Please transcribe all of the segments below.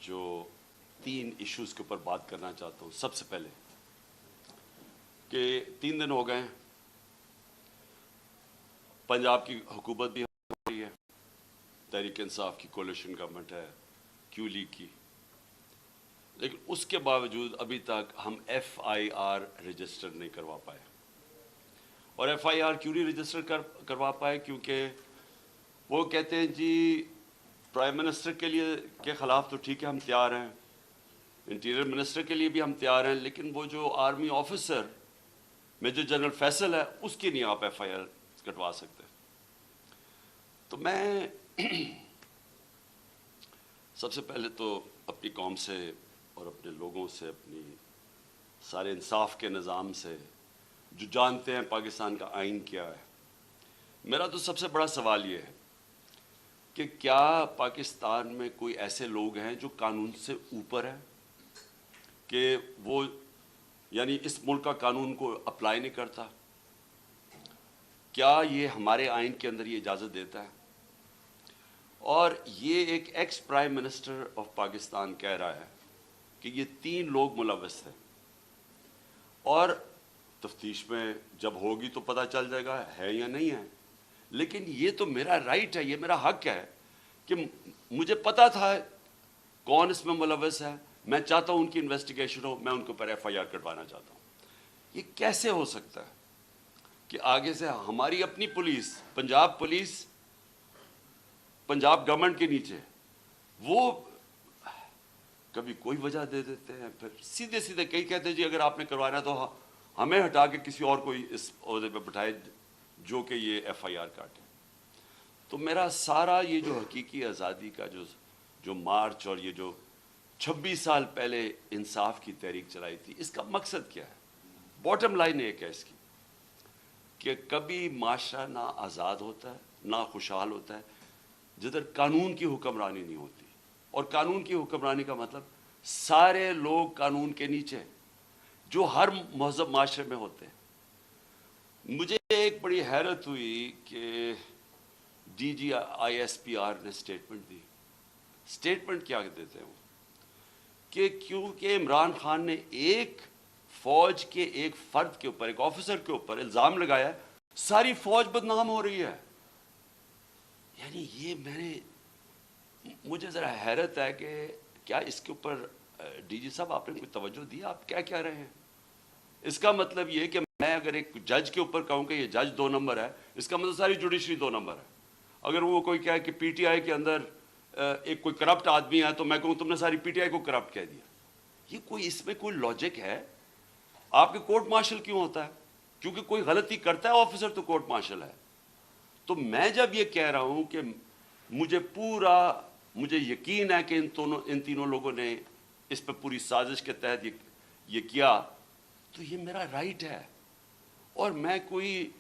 جو 3 ایشوز کے اوپر بات کرنا چاہتا ہوں. سب سے پہلے کہ 3 دن ہو گئے ہیں، پنجاب کی حکومت بھی ہو رہی ہے، تحریک انصاف کی کولیشن گورنمنٹ ہے، کیو لیگ کی، لیکن اس کے باوجود ابھی تک ہم ایف آئی آر رجسٹر نہیں کروا پائے. اور ایف آئی آر کیوں نہیں رجسٹر کروا پائے؟ کیونکہ وہ کہتے ہیں جی پرائم منسٹر کے خلاف تو ٹھیک ہے ہم تیار ہیں، انٹیریئر منسٹر کے لیے بھی ہم تیار ہیں، لیکن وہ جو army officer major general Faisal ہے اس کی نہیں آپ ایف آئی آر کٹوا سکتے. تو میں سب سے پہلے تو اپنی قوم سے اور اپنے لوگوں سے، اپنی سارے انصاف کے نظام سے جو جانتے ہیں پاکستان کا آئین کیا ہے، میرا تو سب سے بڑا سوال یہ ہے کہ کیا پاکستان میں کوئی ایسے لوگ ہیں جو قانون سے اوپر ہیں، کہ وہ یعنی اس ملک کا قانون کو اپلائی نہیں کرتا؟ کیا یہ ہمارے آئین کے اندر یہ اجازت دیتا ہے؟ اور یہ ایک ex prime minister of Pakistan کہہ رہا ہے کہ یہ 3 لوگ ملوث تھے، اور تفتیش میں جب ہوگی تو پتہ چل جائے گا ہے یا نہیں ہے. لیکن یہ تو میرا رائٹ ہے، یہ میرا حق ہے کہ مجھے پتا تھا کون اس میں ملوث ہے، میں چاہتا ہوں ان کی انویسٹیگیشن ہو، میں ان کے اوپر ایف آئی آر کٹوانا چاہتا ہوں. یہ کیسے ہو سکتا ہے کہ آگے سے ہماری اپنی پولیس، پنجاب گورنمنٹ کے نیچے، وہ کبھی کوئی وجہ دے دیتے ہیں، پھر سیدھے کئی کہتے ہیں جی اگر آپ نے کروانا تو ہمیں ہٹا کے کسی اور کو اس عہدے پہ بٹھائے جو کہ یہ ایف آئی آر کاٹے. تو میرا سارا یہ جو حقیقی آزادی کا جو مارچ اور یہ جو 26 سال پہلے انصاف کی تحریک چلائی تھی، اس کا مقصد کیا ہے؟ باٹم لائن ایک ہے اس کی کہ کبھی معاشرہ نہ آزاد ہوتا ہے نہ خوشحال ہوتا ہے جدھر قانون کی حکمرانی نہیں ہوتی. اور قانون کی حکمرانی کا مطلب سارے لوگ قانون کے نیچے جو ہر مہذب معاشرے میں ہوتے ہیں. مجھے ایک بڑی حیرت ہوئی کہ D G I S P R نے سٹیٹمنٹ دی. سٹیٹمنٹ کیا دیتے ہیں وہ؟ کہ کیونکہ عمران خان نے ایک فوج کے ایک فرد کے اوپر، ایک آفیسر کے اوپر الزام لگایا ہے، ساری فوج بدنام ہو رہی ہے. یعنی یہ مجھے ذرا حیرت ہے کہ کیا اس کے اوپر ڈی جی صاحب آپ نے کوئی توجہ دی؟ آپ کیا کہہ رہے ہیں؟ اس کا مطلب یہ کہ میں اگر ایک جج کے اوپر کہوں کہ یہ جج 2 نمبر ہے، اس کا مطلب ساری جوڈیشری 2 نمبر ہے. اگر وہ کوئی کہے کہ پی ٹی آئی کے اندر ایک کوئی کرپٹ آدمی ہے تو میں کہوں تم نے ساری پی ٹی آئی کو کرپٹ کہہ دیا. یہ اس میں کوئی لاجک ہے؟ آپ کے کورٹ مارشل کیوں ہوتا ہے؟ کیونکہ کوئی غلطی کرتا ہے آفیسر تو کورٹ مارشل ہے. تو میں جب یہ کہہ رہا ہوں کہ مجھے یقین ہے کہ ان تینوں لوگوں نے اس پہ پوری سازش کے تحت یہ کیا، تو یہ میرا رائٹ ہے. اور میں کوئی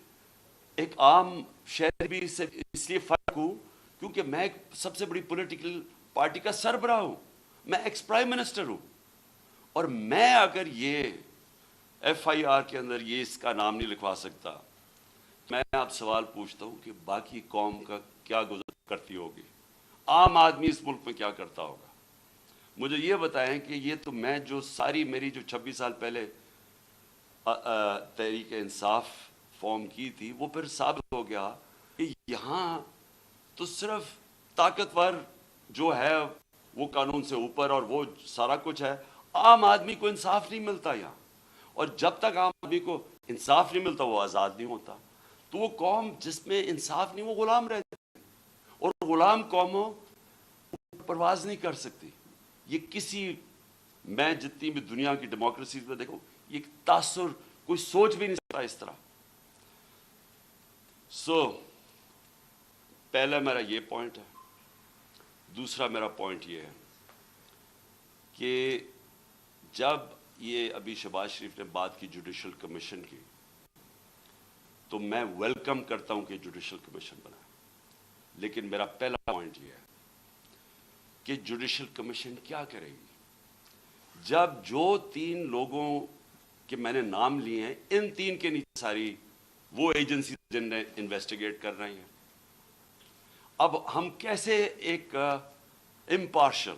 ایک عام شہری سے اس لیے فرق ہوں کیونکہ میں ایک سب سے بڑی پولیٹیکل پارٹی کا سربراہ ہوں، میں ایکس پرائم منسٹر ہوں. اور میں اگر یہ ایف آئی آر کے اندر یہ اس کا نام نہیں لکھوا سکتا، میں آپ سوال پوچھتا ہوں کہ باقی قوم کا کیا گزر کرتی ہوگی، عام آدمی اس ملک میں کیا کرتا ہوگا. مجھے یہ بتائیں کہ یہ تو میں جو میری جو 26 سال پہلے تحریک انصاف فارم کی تھی، وہ پھر ثابت ہو گیا کہ یہاں تو صرف طاقتور جو ہے وہ قانون سے اوپر اور وہ سارا کچھ ہے، عام آدمی کو انصاف نہیں ملتا یہاں. اور جب تک عام آدمی کو انصاف نہیں ملتا وہ آزاد نہیں ہوتا. تو وہ قوم جس میں انصاف نہیں، وہ غلام رہتی ہے، اور غلام قوموں پرواز نہیں کر سکتی. یہ میں جتنی بھی دنیا کی ڈیموکریسیز میں دیکھوں، یہ تاثر کوئی سوچ بھی نہیں سکتا اس طرح. پہلا میرا یہ پوائنٹ ہے. دوسرا میرا پوائنٹ یہ ہے کہ جب یہ ابھی شہباز شریف نے بات کی جوڈیشل کمیشن کی، تو میں ویلکم کرتا ہوں کہ جوڈیشل کمیشن بنا. لیکن میرا پہلا پوائنٹ یہ ہے کہ جوڈیشل کمیشن کیا کرے گی جب جو 3 لوگوں کے میں نے نام لیے ہیں، ان 3 کے نیچے ساری وہ ایجنسی جن نے انویسٹیگیٹ کر رہی ہیں. اب ہم کیسے ایک impartial,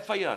FIR,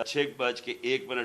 6:01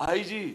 IG,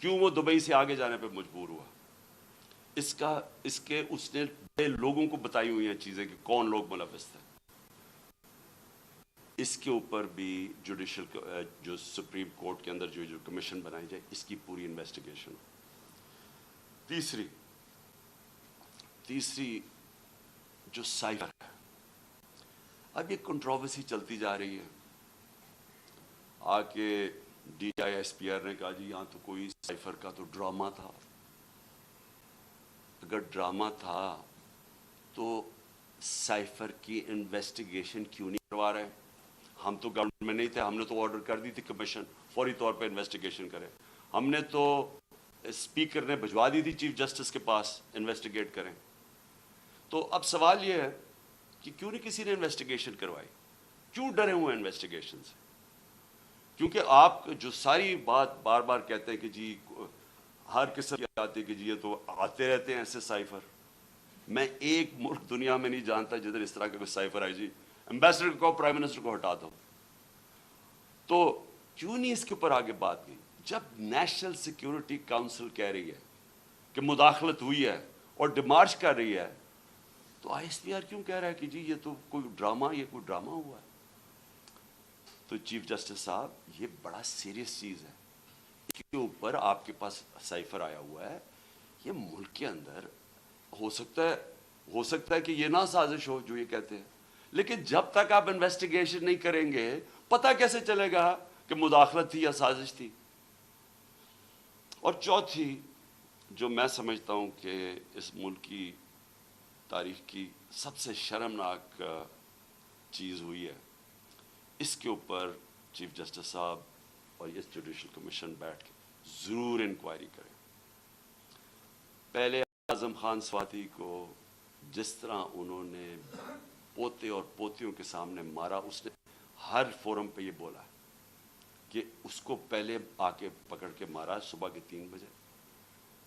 کیوں وہ دبئی سے آگے جانے پہ مجبور ہوا؟ اس کے اس نے بڑے لوگوں کو بتائی ہوئی ہیں چیزیں کہ کون لوگ ملوث تھے. اس کے اوپر بھی جوڈیشل جو سپریم کورٹ کے اندر جو کمیشن بنائی جائے اس کی پوری انویسٹیگیشن. تیسری جو سائفر ہے، اب یہ کنٹروورسی چلتی جا رہی ہے. آ کے D I S P R نے کہا جی یہاں تو کوئی سائفر کا تو ڈرامہ تھا. اگر ڈرامہ تھا تو سائفر کی انویسٹیگیشن کیوں نہیں کروا رہے؟ ہم تو گورنمنٹ میں نہیں تھے، ہم نے تو آرڈر کر دی تھی کمیشن فوری طور پہ انویسٹیگیشن کرے. ہم نے تو اسپیکر نے بھجوا دی تھی چیف جسٹس کے پاس انویسٹیگیٹ کریں. تو اب سوال یہ ہے کہ کیوں نہیں کسی نے انویسٹیگیشن کروائی؟ کیوں ڈرے ہوئے انویسٹیگیشن سے؟ کیونکہ آپ جو ساری بات بار بار کہتے ہیں کہ جی ہر قسم کی آتی ہے کہ جی یہ تو آتے رہتے ہیں ایسے سائفر. میں ایک ملک دنیا میں نہیں جانتا جدھر اس طرح کا کوئی سائفر آئی جی ایمبیسڈر کو پرائم منسٹر کو ہٹا دو. تو کیوں نہیں اس کے اوپر آگے بات کی؟ جب نیشنل سیکیورٹی کاؤنسل کہہ رہی ہے کہ مداخلت ہوئی ہے اور ڈیمارچ کر رہی ہے، تو آئی ایس پی آر کیوں کہہ رہا ہے کہ جی یہ تو کوئی ڈرامہ ہوا ہے؟ تو چیف جسٹس صاحب یہ بڑا سیریس چیز ہے. اس کے اوپر آپ کے پاس سائفر آیا ہوا ہے. یہ ملک کے اندر ہو سکتا ہے کہ یہ نہ سازش ہو جو یہ کہتے ہیں، لیکن جب تک آپ انویسٹیگیشن نہیں کریں گے پتہ کیسے چلے گا کہ مداخلت تھی یا سازش تھی؟ اور چوتھی جو میں سمجھتا ہوں کہ اس ملک کی تاریخ کی سب سے شرمناک چیز ہوئی ہے، اس کے اوپر چیف جسٹس صاحب اور اس جوڈیشل کمیشن بیٹھ کے ضرور انکوائری کریں. پہلے اعظم خان سواتی کو جس طرح انہوں نے پوتے اور پوتیوں کے سامنے مارا، اس نے ہر فورم پہ یہ بولا ہے کہ اس کو پہلے آ کے پکڑ کے مارا صبح کے 3 بجے،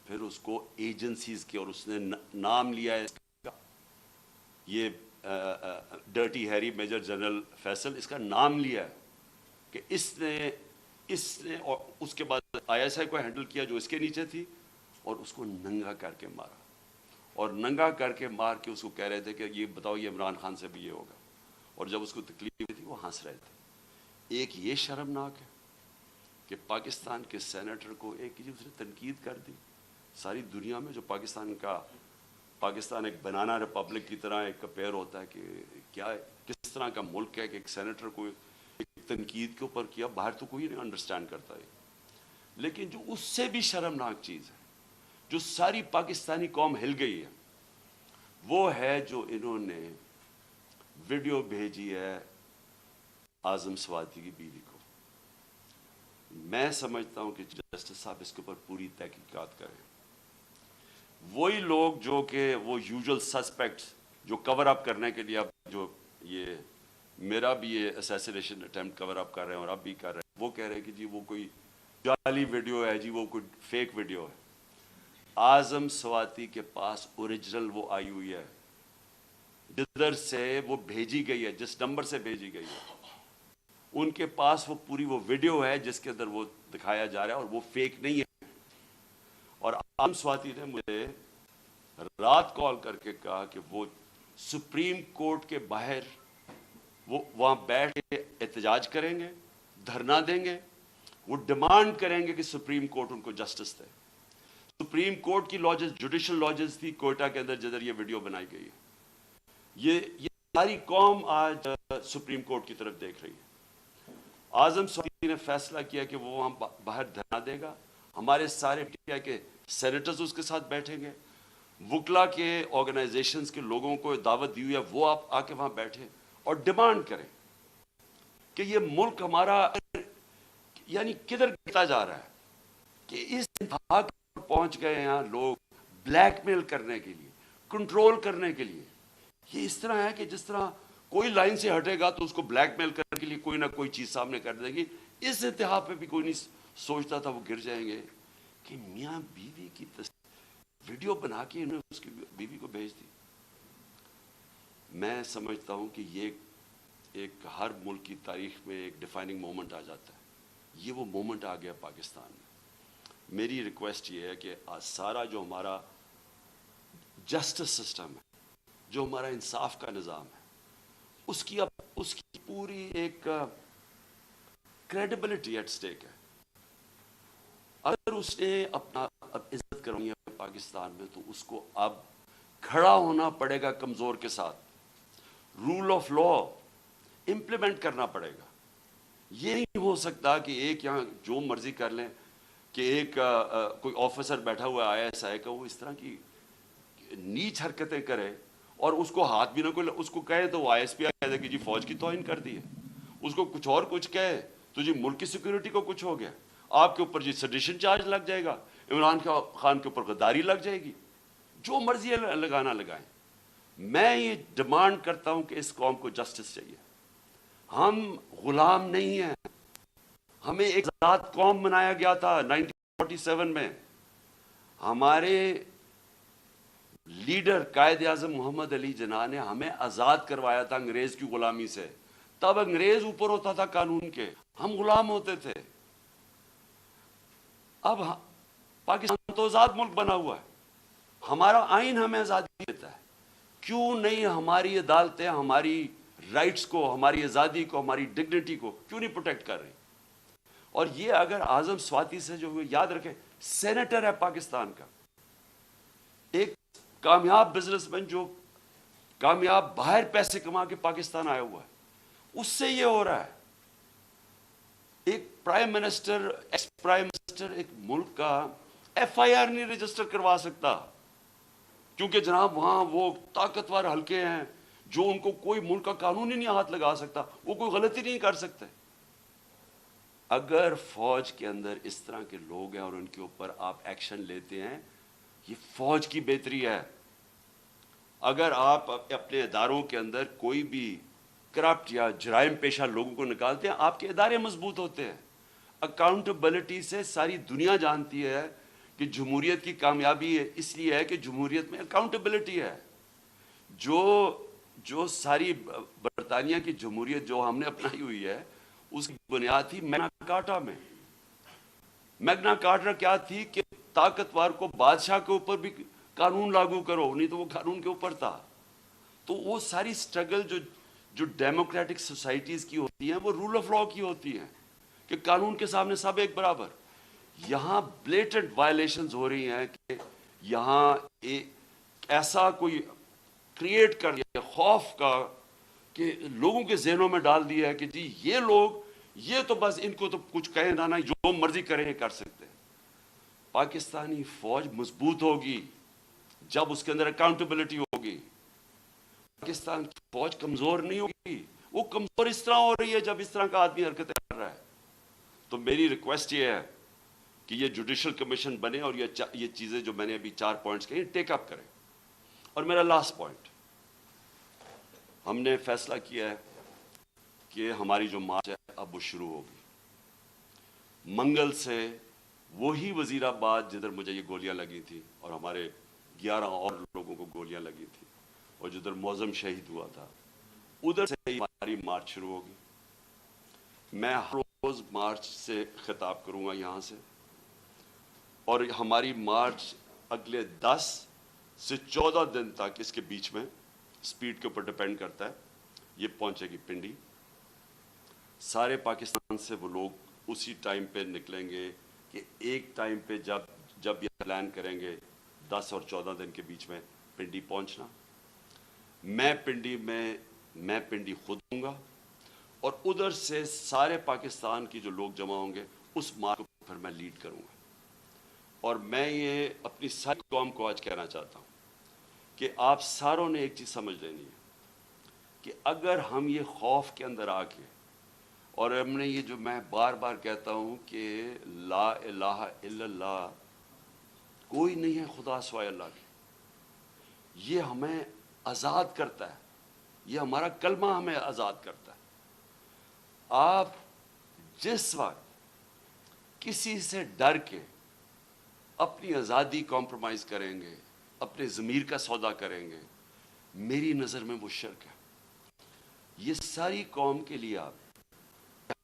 پھر اس کو ایجنسیز کے، اور اس نے نام لیا ہے یہ dirty Harry Major general Faisal, اس کا نام لیا ہے کہ اس نے اور اس کے بعد آئی ایس آئی کو ہینڈل کیا جو اس کے نیچے تھی، اور اس کو ننگا کر کے مارا. اور ننگا کر کے مار کے اس کو کہہ رہے تھے کہ یہ بتاؤ یہ عمران خان سے بھی یہ ہوگا، اور جب اس کو تکلیف تھی وہ ہنس رہے تھے. ایک یہ شرمناک ہے کہ پاکستان کے سینیٹر کو ایک اس نے تنقید کر دی. ساری دنیا میں جو پاکستان ایک بنانا ریپبلک کی طرح ایک کمپیئر ہوتا ہے کہ کیا کس طرح کا ملک ہے کہ ایک سینیٹر کو ایک تنقید کے اوپر کیا، باہر تو کوئی نہیں انڈرسٹینڈ کرتا ہے. لیکن جو اس سے بھی شرمناک چیز ہے، جو ساری پاکستانی قوم ہل گئی ہے، وہ ہے جو انہوں نے ویڈیو بھیجی ہے اعظم سواتی کی بیوی کو. میں سمجھتا ہوں کہ جسٹس صاحب اس کے اوپر پوری تحقیقات کریں. وہی لوگ جو کہ وہ یوزول سسپیکٹس جو کور اپ کرنے کے لیے اب جو یہ میرا بھی یہ اسیسینیشن اٹیمپٹ کور اپ کر رہے ہیں اور اب بھی کر رہے ہیں، وہ کہہ رہے ہیں کہ جی وہ کوئی جعلی ویڈیو ہے، جی وہ کوئی فیک ویڈیو ہے. اعظم سواتی کے پاس اوریجنل وہ آئی ہوئی ہے، جدھر سے وہ بھیجی گئی ہے، جس نمبر سے بھیجی گئی ہے، ان کے پاس وہ پوری وہ ویڈیو ہے جس کے اندر وہ دکھایا جا رہا ہے، اور وہ فیک نہیں ہے. اور اعظم سواتی نے مجھے رات کال کر کے کہا کہ وہ سپریم کورٹ کے باہر وہ وہاں بیٹھ کے احتجاج کریں گے، دھرنا دیں گے، وہ ڈیمانڈ کریں گے کہ سپریم کورٹ ان کو جسٹس دے. سپریم کورٹ کی لاجز جوڈیشل لاجز تھی کوئٹہ کے اندر جدھر یہ ویڈیو بنائی گئی ہے. یہ ساری قوم آج سپریم کورٹ کی طرف دیکھ رہی ہے. اعظم سواتی نے فیصلہ کیا کہ وہ وہاں باہر دھرنا دے گا، ہمارے سارے پی کے سینیٹرز اس کے ساتھ بیٹھیں گے، وکلا کے آرگنائزیشنز کے لوگوں کو دعوت دی ہوئی ہے وہ آپ آ کے وہاں بیٹھیں اور ڈیمانڈ کریں کہ یہ ملک ہمارا یعنی کدھر گرتا جا رہا ہے کہ اس انتہا پر پہنچ گئے ہیں یہاں لوگ بلیک میل کرنے کے لیے، کنٹرول کرنے کے لیے. یہ اس طرح ہے کہ جس طرح کوئی لائن سے ہٹے گا تو اس کو بلیک میل کرنے کے لیے کوئی نہ کوئی چیز سامنے کر دے گی. اس انتہا پہ بھی کوئی نہیں سوچتا تھا وہ گر جائیں گے کہ میاں بیوی کی ویڈیو بنا کے انہوں نے اس کی بیوی کو بھیج دی. میں سمجھتا ہوں کہ یہ ایک ہر ملک کی تاریخ میں ایک ڈیفائننگ مومنٹ آ جاتا ہے. یہ وہ مومنٹ آ گیا پاکستان میں. میری ریکویسٹ یہ ہے کہ سارا جو ہمارا جسٹس سسٹم ہے، جو ہمارا انصاف کا نظام ہے، اس کی پوری ایک کریڈیبلٹی ایٹ سٹیک ہے. اگر اس نے اپنا عزت کرنی ہے پاکستان میں تو اس کو اب کھڑا ہونا پڑے گا کمزور کے ساتھ. رول آف لا امپلیمنٹ کرنا پڑے گا. یہ نہیں ہو سکتا کہ ایک یہاں جو مرضی کر لیں، کہ ایک کوئی آفیسر بیٹھا ہوا ہے ISI کا، وہ اس طرح کی نیچ حرکتیں کرے اور اس کو ہاتھ بھی نہ کوئی اس کو کہے تو وہ ISPI کہہ دے کہ جی فوج کی توہین کر دی ہے. اس کو کچھ اور کچھ کہے تو جی ملک کی سیکورٹی کو کچھ ہو گیا، آپ کے اوپر جی سیڈیشن چارج لگ جائے گا، عمران خان کے اوپر غداری لگ جائے گی. جو مرضی لگانا لگائیں. میں یہ ڈیمانڈ کرتا ہوں کہ اس قوم کو جسٹس چاہیے. ہم غلام نہیں ہیں. ہمیں ایک آزاد قوم بنایا گیا تھا 1947 میں. ہمارے لیڈر قائد اعظم محمد علی جناح نے ہمیں آزاد کروایا تھا انگریز کی غلامی سے. تب انگریز اوپر ہوتا تھا قانون کے، ہم غلام ہوتے تھے. اب پاکستان تو آزاد ملک بنا ہوا ہے، ہمارا آئین ہمیں آزادی دیتا ہے. کیوں نہیں ہماری عدالتیں ہماری رائٹس کو، ہماری آزادی کو، ہماری ڈگنیٹی کو کیوں نہیں پروٹیکٹ کر رہی؟ اور یہ اگر اعظم سواتی سے جو یاد رکھیں، سینیٹر ہے پاکستان کا، ایک کامیاب بزنس مین جو کامیاب باہر پیسے کما کے پاکستان آیا ہوا ہے، اس سے یہ ہو رہا ہے. ایک prime minister, ex prime minister ایک ملک کا FIR نہیں رجسٹر کروا سکتا، کیونکہ جناب وہاں وہ طاقتور حلقے ہیں جو ان کو کوئی ملک کا قانون ہی نہیں ہاتھ لگا سکتا، وہ کوئی غلطی نہیں کر سکتے. اگر فوج کے اندر اس طرح کے لوگ ہیں اور ان کے اوپر آپ ایکشن لیتے ہیں، یہ فوج کی بہتری ہے. اگر آپ اپنے اداروں کے اندر کوئی بھی کرپٹ یا جرائم پیشہ لوگوں کو نکالتے ہیں، آپ کے ادارے مضبوط ہوتے ہیں. اکاؤنٹیبلٹی سے ساری دنیا جانتی ہے کہ جمہوریت کی کامیابی اس لیے ہے کہ جمہوریت میں اکاؤنٹیبلٹی ہے. جو ساری برطانیہ کی جمہوریت جو ہم نے اپنائی ہوئی ہے، اس کی بنیاد تھی میگنا کارٹا میں. میگنا کارٹا کیا تھی کہ طاقتور کو بادشاہ کے اوپر بھی قانون لاگو کرو، نہیں تو وہ قانون کے اوپر تھا. تو وہ ساری سٹرگل جو ڈیموکریٹک سوسائٹیز کی ہوتی ہیں، وہ رول آف لا کی ہوتی ہیں کہ قانون کے سامنے سب ایک برابر. یہاں بلیٹنٹ وائلیشنز ہو رہی ہیں کہ یہاں ایسا کوئی کریٹ کر دیا خوف کا کہ لوگوں کے ذہنوں میں ڈال دیا ہے کہ جی یہ لوگ، یہ تو بس ان کو تو کچھ کہیں نہ جو مرضی کریں کر سکتے ہیں. پاکستانی فوج مضبوط ہوگی جب اس کے اندر اکاؤنٹیبلٹی ہوگی. پاکستان کی فوج کمزور نہیں ہوگی. وہ کمزور اس طرح ہو رہی ہے جب اس طرح کا آدمی حرکتیں کر رہا ہے. تو میری ریکویسٹ یہ ہے کہ یہ جوڈیشل کمیشن بنے اور یہ چیزیں جو میں نے ابھی 4 پوائنٹس کہی ٹیک اپ کریں. اور میرا لاسٹ پوائنٹ، ہم نے فیصلہ کیا ہے کہ ہماری جو مارچ ہے اب وہ شروع ہوگی. منگل سے وہی وزیر آباد جدھر مجھے یہ گولیاں لگی تھی اور ہمارے 11 اور لوگوں کو گولیاں لگی تھی اور جدھر معظم شہید ہوا تھا، ادھر سے ہی ہماری مارچ شروع ہوگی. میں ہر روز مارچ سے خطاب کروں گا یہاں سے، اور ہماری مارچ اگلے 10 سے 14 دن تک، اس کے بیچ میں سپیڈ کے اوپر ڈیپینڈ کرتا ہے، یہ پہنچے گی پنڈی. سارے پاکستان سے وہ لوگ اسی ٹائم پہ نکلیں گے کہ ایک ٹائم پہ جب یہ پلان کریں گے 10 اور 14 دن کے بیچ میں پنڈی پہنچنا. میں پنڈی خود ہوں گا اور ادھر سے سارے پاکستان کی جو لوگ جمع ہوں گے اس مارچ کو پھر میں لیڈ کروں گا. اور میں یہ اپنی ساری قوم کو آج کہنا چاہتا ہوں کہ آپ ساروں نے ایک چیز سمجھ لینی ہے کہ اگر ہم یہ خوف کے اندر آ کے، اور ہم نے یہ جو میں بار بار کہتا ہوں کہ لا الہ الا اللہ، کوئی نہیں ہے خدا سوائے اللہ کے، یہ ہمیں آزاد کرتا ہے، یہ ہمارا کلمہ ہمیں آزاد کرتا ہے. آپ جس وقت کسی سے ڈر کے اپنی آزادی کمپرومائز کریں گے، اپنے ضمیر کا سودا کریں گے، میری نظر میں وہ شرک ہے. یہ ساری قوم کے لیے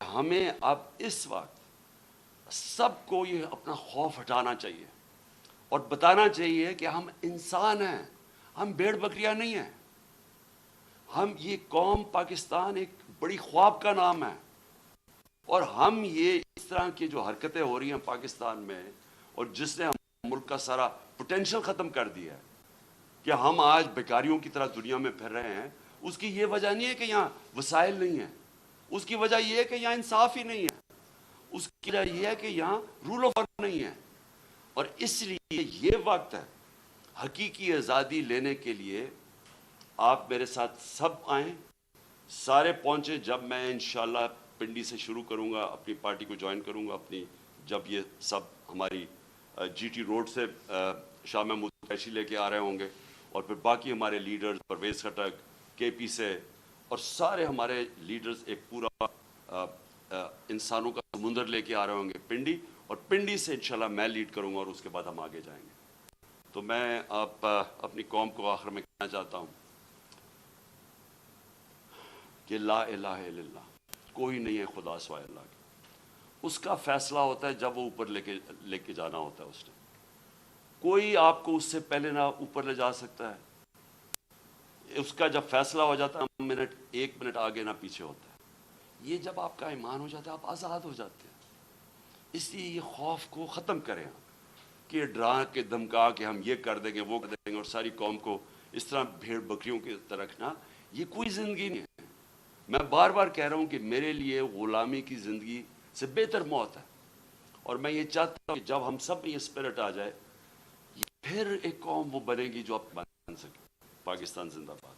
ہمیں اب اس وقت سب کو یہ اپنا خوف ہٹانا چاہیے اور بتانا چاہیے کہ ہم انسان ہیں، ہم بھیڑ بکریاں نہیں ہیں. ہم یہ قوم پاکستان ایک بڑی خواب کا نام ہے، اور ہم یہ اس طرح کی جو حرکتیں ہو رہی ہیں پاکستان میں، اور جس نے ہم ملک کا سارا پوٹینشل ختم کر دیا ہے کہ ہم آج بیکاریوں کی طرح دنیا میں پھر رہے ہیں، اس کی یہ وجہ نہیں ہے کہ یہاں وسائل نہیں ہیں، اس کی وجہ یہ ہے کہ یہاں انصاف ہی نہیں ہے، اس کی وجہ یہ ہے کہ یہاں رول آف لا نہیں ہے. اور اس لیے یہ وقت ہے حقیقی آزادی لینے کے لیے. آپ میرے ساتھ سب آئیں، سارے پہنچے. جب میں انشاءاللہ پنڈی سے شروع کروں گا، اپنی پارٹی کو جوائن کروں گا اپنی، جب یہ سب ہماری جی ٹی روڈ سے شاہ محمود قریشی لے کے آ رہے ہوں گے، اور پھر باقی ہمارے لیڈرز پرویز خٹک کے پی سے، اور سارے ہمارے لیڈرز ایک پورا انسانوں کا سمندر لے کے آ رہے ہوں گے پنڈی، اور پنڈی سے انشاءاللہ میں لیڈ کروں گا، اور اس کے بعد ہم آگے جائیں گے. تو میں اپنی قوم کو آخر میں کہنا چاہتا ہوں کہ لا الہ الا اللہ، کوئی نہیں ہے خدا سوائے اللہ کے. اس کا فیصلہ ہوتا ہے جب وہ اوپر لے کے جانا ہوتا ہے. اس نے کوئی آپ کو اس سے پہلے نہ اوپر لے جا سکتا ہے. اس کا جب فیصلہ ہو جاتا ہے، ایک منٹ آگے نہ پیچھے ہوتا ہے. یہ جب آپ کا ایمان ہو جاتا ہے، آپ آزاد ہو جاتے ہیں. اس لیے یہ خوف کو ختم کریں کہ ڈرا کے دھمکا کہ ہم یہ کر دیں گے وہ کر دیں گے، اور ساری قوم کو اس طرح بھیڑ بکریوں کی طرح رکھنا، یہ کوئی زندگی نہیں ہے. میں بار بار کہہ رہا ہوں کہ میرے لیے غلامی کی زندگی سے بہتر موت ہے. اور میں یہ چاہتا ہوں کہ جب ہم سب میں یہ اسپرٹ آ جائے، پھر ایک قوم وہ بنے گی جو اب بن سکے. پاکستان زندہ باد.